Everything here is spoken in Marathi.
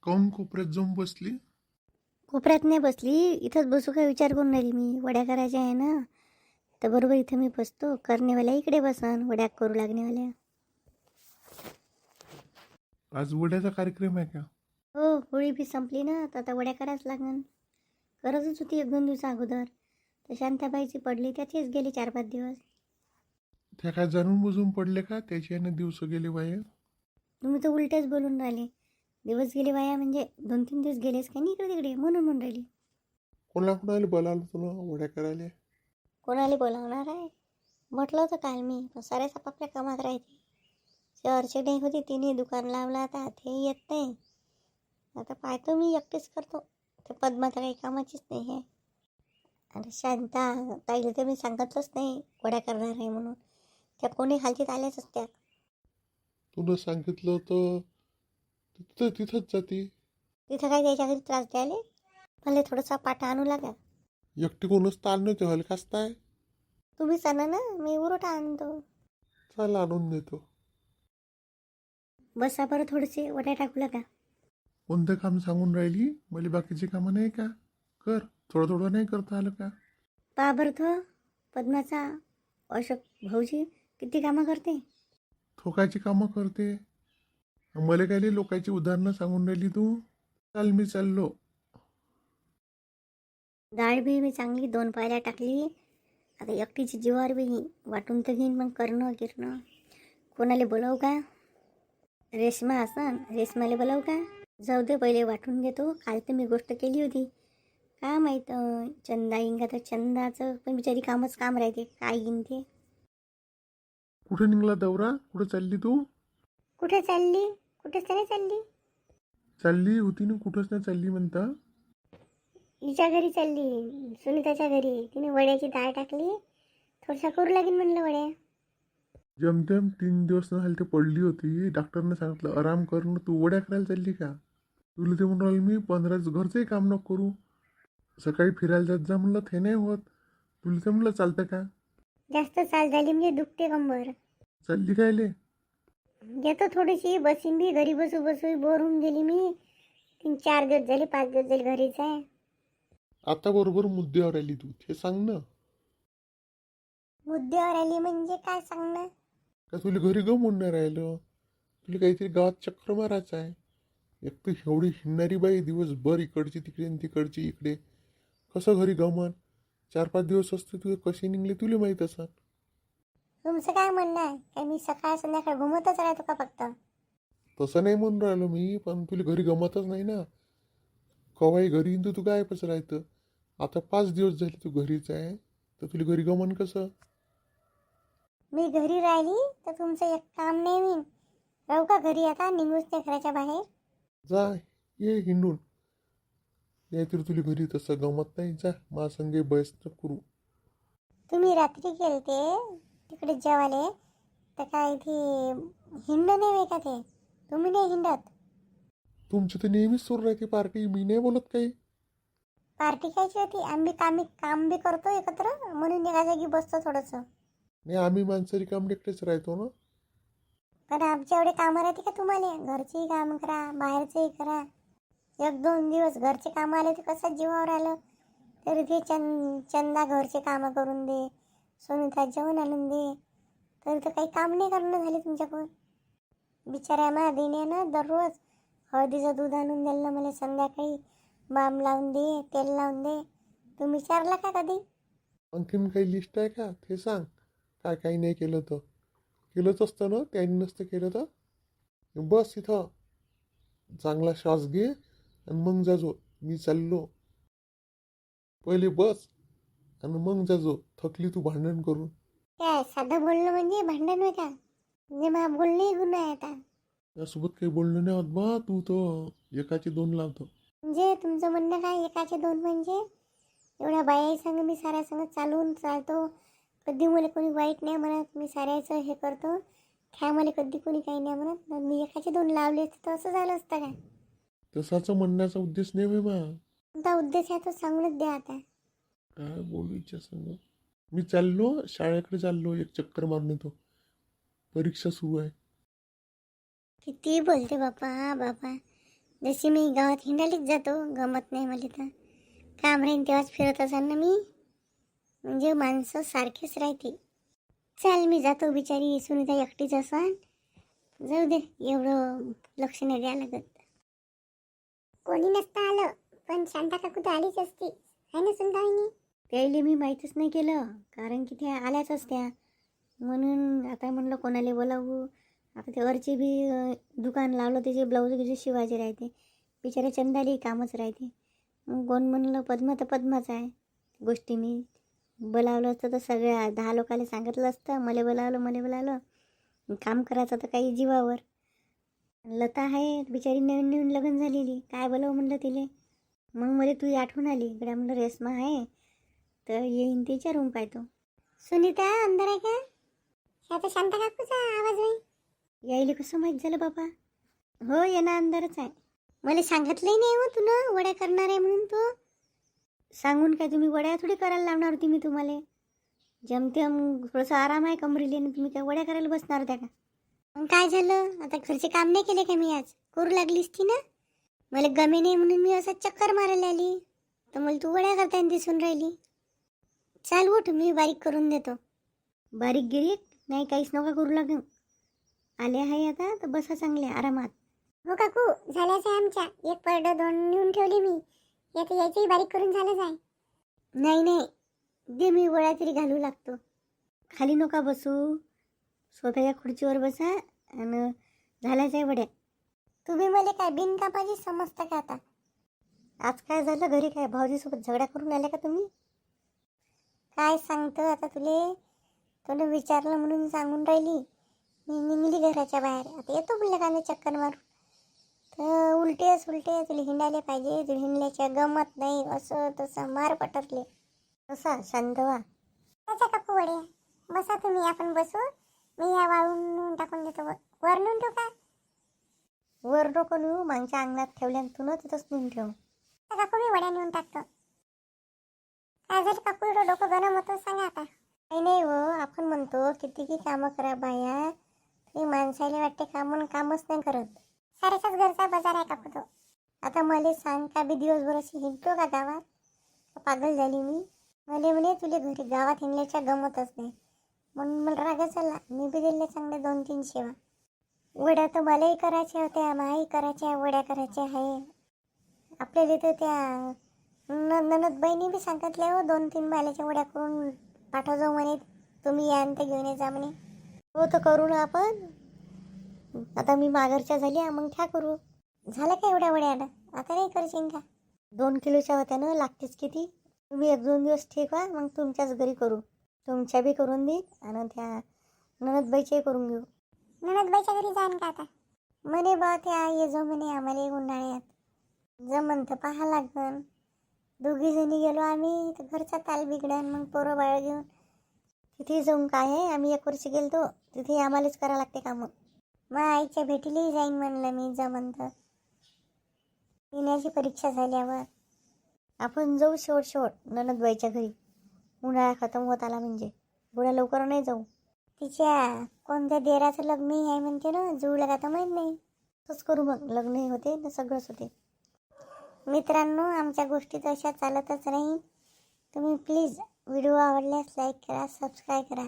काऊन कोपऱ्यात जाऊन बसली? कोपऱ्यात नाही बसली, इथंच बसू का विचार करून राहिली मी. वड्या करायच्या आहे ना, तर बरोबर इथं मी बसतो. करणेवाल्या इकडे बसन, वड्या करू लागणेवाल्या. आज वड्याचा कार्यक्रम आहे का? हो, होळी बी संपली ना, तर आता वड्या करायच लागन. करतच होती 1-2 दिवसा अगोदर, तर शांताबाईची पडली, त्याचेच गेले 4-5 दिवस. त्या काय जाणून बुजून पडले का? त्याची यानं दिवस गेले वाया. तुम्ही तर उलटेच बोलून राहिले. दिवस गेले वाया म्हणजे 2-3 दिवस गेलेच काय नाही इकडे तिकडे, म्हणून म्हणून राहिली. कोणाला बोलावलं तुला वड्या करायला? कोणाला बोलावणार आहे? म्हटलं होतं काल मी, पण साऱ्याच आपापल्या कामात राहते. शहरची नाही होती, तिने दुकान लावलं, आता ते येत नाही. आता पाहतो मी एकटेच करतो. ते पद्मात काही कामाचीच नाही आहे. आणि शांता ताईला तर मी सांगितलंच नाही वड्या करणार आहे म्हणून. त्या कोणी हालतीत आल्याच असत्या. तुला सांगितलं तर तिथंच जाते. तिथं काय त्याच्या घरी त्रास द्यायला मला थोडासा पाटा आणू लागा. एकटी कोणच ताण नव्हते हलकाचताय. तुम्ही सांगा ना, मी उरोटा आणतो. चल आणून देतो. बसा बरं, थोडेसे वड्या टाकू लागा. कोणतं काम सांगून राहिली? मला बाकीची कामं नाही का? कर. थोडं थोडं नाही करता आलं का? पहा बरं तो पद्माचा अशोक भाऊजी किती कामं करते. ठोकायची कामं करते. मला काय लई लोकांची उदाहरणं सांगून राहिली तू? चाल मी चाललो. डाळ बी मी चांगली 2 पायल्या टाकली. आता एकटीची जीवावर बी वाटून तर घेईन, पण करणं गिरणं. कोणाला बोलावू का? रेश्मा असन, रेश्माला बोलावू का? जाऊ दे, पहिले वाटून घेतो. काल तर मी गोष्ट केली होती. का माहीत चंदा येईन का, तर चंदाचं पण बिचारी कामच काम राहते. काय येईन ते. कुठे निघला दौरा? कुठे चालली तू? कुठे चालली? कुठेच नाही चालली. चालली होती ना, कुठंच नाही चालली म्हणता. हिच्या घरी चालली, सुनीताच्या घरी. तिने वड्याची डाळ टाकली, थोडसा करू लागेल म्हणलं वड्या. जमतेम 3 दिवस न झाले ते पडली होती. डॉक्टरने सांगितलं आराम कर ना. तू वड्या करायला चालली का? तुला ते म्हणून राहिलं मी 15 घरचंही काम नको करू. सकाळी फिरायला जात जा म्हणलं, ते नाही होत. तुला ते म्हणलं चालतं का? जास्त चाल झाली म्हणजे दुखते कंबर. चालली कायले? घेतो थोडीशी, बसीन बी. घरी बसू बसू बोर होऊन गेली मी. 3-4 दिवस झाले, 5 दिवस झाले घरीच आहे. आता बरोबर मुद्द्यावर आली तू, ते सांग ना. मुद्द्यावर आली म्हणजे काय सांगणार? का तुला घरी गमून नाही राहिलं? तुला काहीतरी गावात चक्कर मारायचं आहे. एक तर एवढी हिंडणारी बाई, दिवसभर इकडची तिकडे आणि तिकडची इकडे. कसं घरी गमन? 4-5 दिवस असते तुझे कसे निघले तुला माहीत असं. तुमचं काय म्हणणं आहे? काय मी सकाळ संध्याकाळ घुमतच राहतो का फक्त? तसं नाही म्हणून राहिलो मी, पण तुला घरी गमतच नाही ना. कवाही घरी येईन तर तू गायबच राहतं. आता 5 दिवस झाले तू घरीच आहे, तर तुला घरी गमन कसं? मी घरी राहिली तर तुमचं एक काम नाही होईन. राहू का घरी आता? निघूच त्या घराच्या बाहेर. जा, ये हिंडून. नाहीतर तुला घरी तसं गमत नाही. जा माझ्यासंगे बयस तर करू. तुम्ही रात्री गेलते तिकडे जेवाले, तर काय ते हिंड नाही का ते? तुम्ही नाही हिंडत? तुमचं तर नेहमीच सुरू राहते पार्टी. मी नाही बोलत काही. पार्टी खायची होती. आम्ही काम बी करतो एकत्र, म्हणून एका जागी बसतो थोडंसं. नाही, आम्ही माणसं रिकाम एकटेच राहतो ना. पण आमच्या एवढे कामं राहते का तुम्हाला? घरचेही काम करा, बाहेरचंही करा. 1-2 दिवस घरचे कामं आले तर कसं जीवावर आलं. तरी ते चंदा घरचे कामं करून दे, सुनीता जेवण आणून दे. तरी तर काही काम नाही करणं झाले तुमच्याकडून. बिचाऱ्या मा दिन्यानं दररोज हळदीचं दूध आणून दिलं मला संध्याकाळी. बाम लावून दे, तेल लावून दे. तुम्ही विचारला का कधी? आणखीन काही लिस्ट आहे का? ते सांग. काय काही नाही केलं तर. केलंच असतं ना, त्यांनी नसतं केलं तर. बस इथं चांगला श्वास घे आणि मग जाजो. मी चाललो. पहिले बस आणि मग जाजो. थकली तू भांडण करून. काय साधं बोलणं म्हणजे भांडण होय का? म्हणजे मला बोलणंही गुन्हा आहे आता. त्यासोबत काही बोलणं नाही होत बा. तू तर एकाचे 2 लावतो. म्हणजे तुमचं म्हणणं काय, एकाचे 2 म्हणजे? एवढ्या बायाही संग मी साऱ्या संग चालून चालतो. कधी मला कोणी वाईट नाही म्हणत. मी साऱ्याचं हे करतो. काय मला कधी कोणी काही नाही म्हणत. मी एकाचे 2 लावले तर असं झालं असतं काय? तसाच म्हणण्याचा उद्देश नाही बा. तुमचा उद्देश आहे तो सांगूनच द्या आता. काय बोलू इच्छा सांग. मी चाललो शाळेकडे, चाललो एक चक्कर मारून येतो. परीक्षा सुरू आहे. किती बोलते बापा बापा. जशी मी गावात हिंडालीच जातो, गमत नाही मला तर काम राहीन तेव्हाच फिरत असाल ना मी. म्हणजे माणसं सारखेच राहते. चल मी जातो, बिचारी सुनीता एकटीच असन. जाऊ दे, एवढं लक्ष नाही द्यायला लागत. कोणी नसतं आलं, पण शांता काकू तर आलीच असती, आहे ना सुनताईनी. त्याला मी माहीतच नाही केलं, कारण की त्या आल्याच असत्या. म्हणून आता म्हणलं कोणाला बोलावू. आता ते वरचे बी दुकान लावलं, त्याचे ब्लाऊज गिजे शिवायचे राहते. बिचाऱ्या चंदाली कामच राहते. मग कोण म्हणलं पद्मा तर पद्माच आहे. गोष्टीने बोलावलं असतं तर सगळ्या 10 लोकांना सांगितलं असतं, मला बोलावलं. काम करायचं तर काही जीवावर. लता आहे बिचारी, नवीन नवीन लग्न झालेली, काय बोलावं म्हणलं तिले. मग मला तुझी आठवण आली. इकडे म्हणलं रेश्मा आहे तर येईन तिच्या रूम पाहतो. सुनीता अंदर आहे का? आता शांता काकूचा आवाज आहे. यायला कसं माहीत झालं बाबा? हो, येणं अंदरच आहे. मला सांगितलंही नाही हो तू ना वड्या करणार आहे म्हणून. तू सांगून काय, तुम्ही वड्या थोडी करायला लावणार होती मी तुम्हाला. जमतेम थोडंसं आराम आहे कमरेला, तुम्ही काय वड्या करायला बसणार होत्या का? मग काय झालं? आता घरचे काम नाही केले का मी आज? करू लागलीस ती ना. मला गमे नाही म्हणून मी असं चक्कर मारायला आली, तर मला तू वड्या करताना दिसून राहिली. चाल उठ, मी बारीक करून देतो. बारीक गिरीक नाही, काहीच नका करू लागू. आले आहे आता तर बसा चांगले आरामात. हो काकू, झाल्याच आहे आमच्या. एक पडडं 2 नेऊन ठेवली मी. याचं यायचंही बारीक करून झालंच आहे. नाही दे, मी वड्या तरी घालू लागतो. खाली नका बसू, स्वतःच्या खुर्चीवर बसा. आणि झाल्याच आहे वड्या. तुम्ही मला काय बिनकामाची समजता का आता? आज काय झालं घरी? काय भाऊजीसोबत झगडा करून आल्या का तुम्ही? काय सांगतो आता तुला विचारलं म्हणून सांगून राहिली. मी निघली घराच्या बाहेर. आता येतो बोलले का चक्कर मारून. तर उलटे तुला हिंडायला पाहिजे, तुला हिंडल्याच्या गमत नाही, असं तसं मार पटरले. कसा शांत व्हा. त्याच्या काकू वड्या बसा तुम्ही, आपण बसू. मी या वाळून टाकून देतो. वर नेऊन ठेवू का? वर नको नेऊ, मागच्या अंगणात ठेवल्या तू ना, तिथंच नेऊन ठेव. काकू मी वड्या नेऊन टाकतो. काय झालं काकू, डोकं गरम होतं सांगा आता. नाही हो, आपण म्हणतो किती की कामं करा बाया, तरी माणसाला वाटते कामच नाही करत. साऱ्याच्याच घरचा बाजार आहे काकू तो. आता मला सांग, का बी दिवसभर अशी हिंडतो का गावात? पागल झाली मी. मला म्हणे तुला घरी गावात हिंडल्याच्या गमतच नाही, म्हणून मला राग चालला. मी बी दिले चांगले 2-3 शेवा. वड्या तर मलाही करायच्या होत्या, माही करायच्या, वड्या करायच्या आहे आपल्याला. तर त्या ननद बहिणी बी सांगितल्या हो, 2-3 बायलाच्या वड्या करून पाठव जाऊ म्हणे, तुम्ही या आणि ते घेऊन ये जा म्हणे. हो तर करू ना आपण. आता मी माघरच्या झाल्या, मग क्या करू? झालं का एवढ्या वड्याला? आता नाही करशील का? 2 किलोच्या होत्या ना, लागतेच किती. तुम्ही 1-2 दिवस ठीक व्हा, मग तुमच्याच घरी करू. तुमच्या बी करून देईन आणि त्या ननदबाईच्याही करून घेऊ. ननदबाईच्या घरी जाईन का आता? म्हणे बा त्या ये जो म्हणे आम्हाला उन्हाळ्यात. जमन तर पाहा लागन. 2 जणी गेलो आम्ही तर घरचा ताल बिघडन, मग पोरं बाळ घेऊन तिथे जाऊन काय आहे. आम्ही 1 वर्ष गेलतो, तिथे आम्हालाच करावं लागते कामं. मग आईच्या भेटीलाही जाईन म्हणलं मी, जमन तर. येण्याची परीक्षा झाल्यावर आपण जाऊ शेवट ननदबाईच्या घरी. उन्हाळा खतम होत आला म्हणजे. बुड्या लवकर नाही जाऊ. तिच्या कोणत्या देराचं लग्नही आहे म्हणते ना, जुळलं का तर माहीत नाही. तसंच करू मग, लग्नही होते ना सगळंच होते. मित्रांनो, आमच्या गोष्टी तशा चालतच राहील. तुम्ही प्लीज व्हिडिओ आवडल्यास लाईक करा, सबस्क्राईब करा.